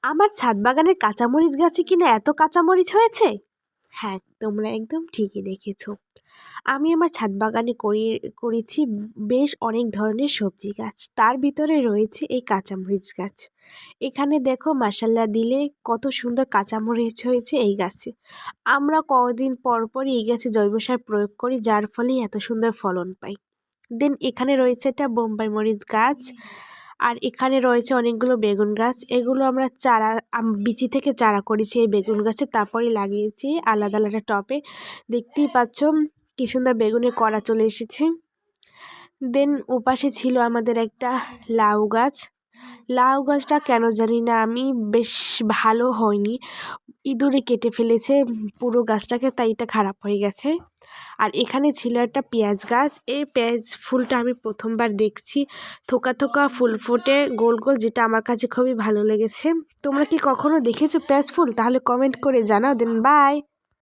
আমার ছাদ বাগানের কাঁচামরিচ গাছে কিনা এত কাঁচামরিচ হয়েছে। হ্যাঁ, তোমরা একদম ঠিকই দেখেছো। আমি আমার ছাদ বাগানে করেছি বেশ অনেক ধরনের সবজি গাছ, তার ভিতরে রয়েছে এই কাঁচামরিচ গাছ। এখানে দেখো মাসাল্লা দিলে কত সুন্দর কাঁচামরিচ হয়েছে এই গাছে। আমরা কদিন পর পরই এই গাছে জৈব সার প্রয়োগ করি, যার ফলে এত সুন্দর ফলন পাই। দেন এখানে রয়েছে একটা বোম্বাই মরিচ গাছ, আর এখানে রয়েছে অনেকগুলো বেগুন গাছ। এগুলো আমরা বিচি থেকে চারা করেছি এই বেগুন গাছে, তারপরে লাগিয়েছি আলাদা আলাদা টবে। দেখতেই পাচ্ছ কি সুন্দর বেগুনের কড়া চলে এসেছে। দেন ওপাশে ছিল আমাদের একটা লাউ গাছ। লাউ গাছটা কেন জানি না আমি বেশ ভালো হয়নি, ইঁদুরে কেটে ফেলেছে পুরো গাছটাকে, তাই এটা খারাপ হয়ে গেছে। আর এখানে ছিল একটা পেঁয়াজ গাছ। এই পেঁয়াজ ফুলটা আমি প্রথমবার দেখছি, থোকা থোকা ফুল ফোটে গোল গোল, যেটা আমার কাছে খুবই ভালো লেগেছে। তোমরা কি কখনো দেখেছো পেঁয়াজ ফুল? তাহলে কমেন্ট করে জানাও। দেন বাই।